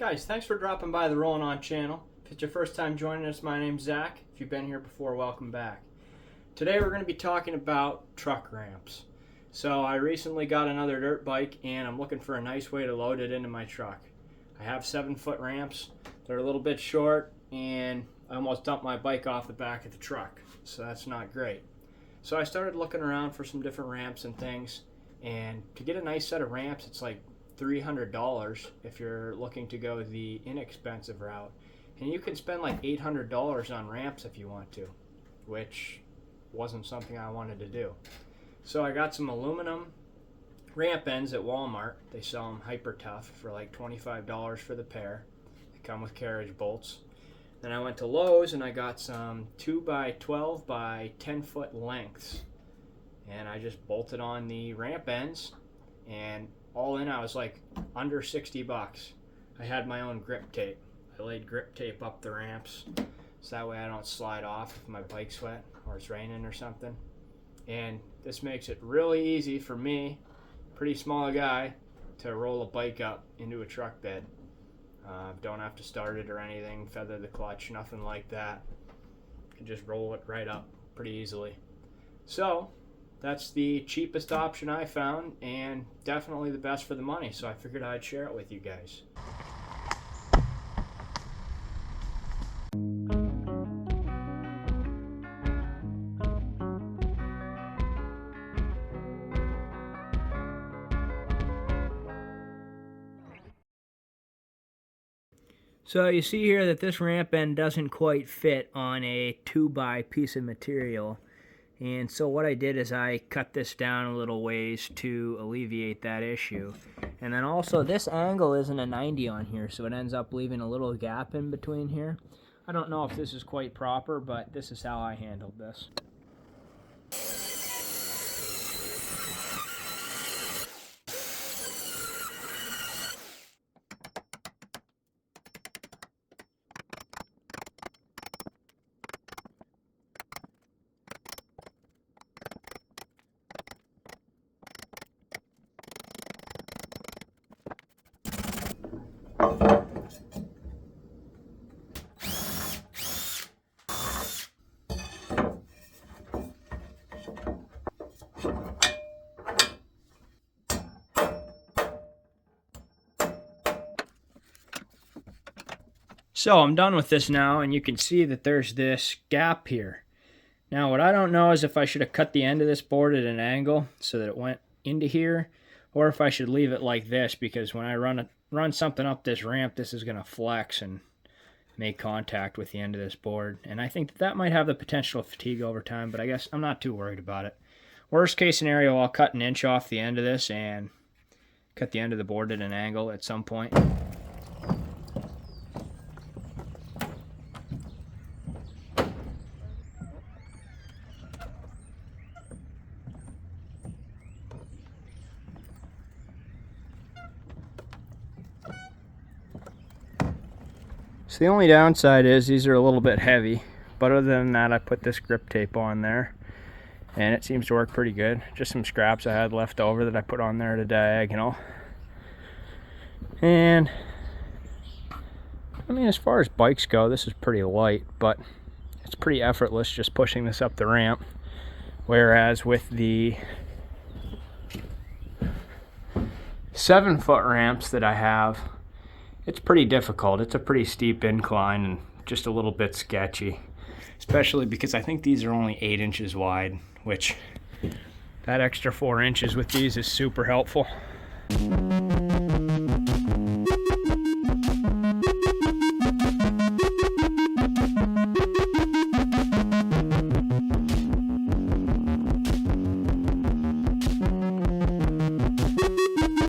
Guys, thanks for dropping by the Rollin channel. If it's your first time joining us, my name's Zach. If you've been here before, welcome back. Today we're going to be talking about truck ramps. So I recently got another dirt bike and I'm looking for a nice way to load it into my truck. I have 7-foot ramps. They're a little bit short and I almost dumped my bike off the back of the truck, so that's not great. So I started looking around for some different ramps and things, and to get a nice set of ramps it's like $300 if you're looking to go the inexpensive route, and you can spend like $800 on ramps if you want to, which wasn't something I wanted to do. So I got some aluminum ramp ends at Walmart. They sell them hyper tough for like $25 for the pair. They come with carriage bolts. Then I went to Lowe's and I got some 2x12 by 10 foot lengths, and I just bolted on the ramp ends, and all in I was like under 60 bucks. I had my own grip tape. I laid grip tape up the ramps so that way I don't slide off if my bike's wet or it's raining or something. And this makes it really easy for me, pretty small guy, to roll a bike up into a truck bed. Don't have to start it or anything, feather the clutch, nothing like that. You can just roll it right up pretty easily. So that's the cheapest option I found and definitely the best for the money, so I figured I'd share it with you guys. So you see here that this ramp end doesn't quite fit on a 2x piece of material. And so what I did is I cut this down a little ways to alleviate that issue. And then also this angle isn't a 90 on here, so it ends up leaving a little gap in between here. I don't know if this is quite proper, but this is how I handled this. So I'm done with this now, and you can see that there's this gap here. Now what I don't know is if I should have cut the end of this board at an angle so that it went into here, or if I should leave it like this, because when I run something up this ramp, this is going to flex and make contact with the end of this board. And I think that might have the potential to fatigue over time, but I guess I'm not too worried about it. Worst case scenario, I'll cut 1 inch off the end of this and cut the end of the board at an angle at some point. So the only downside is these are a little bit heavy, but other than that I put this grip tape on there and it seems to work pretty good. Just some scraps I had left over that I put on there at a diagonal. And I mean, as far as bikes go, this is pretty light, but it's pretty effortless just pushing this up the ramp. Whereas with the 7-foot ramps that I have, it's pretty difficult. It's a pretty steep incline and just a little bit sketchy, especially because I think these are only 8 inches wide, which that extra 4 inches with these is super helpful.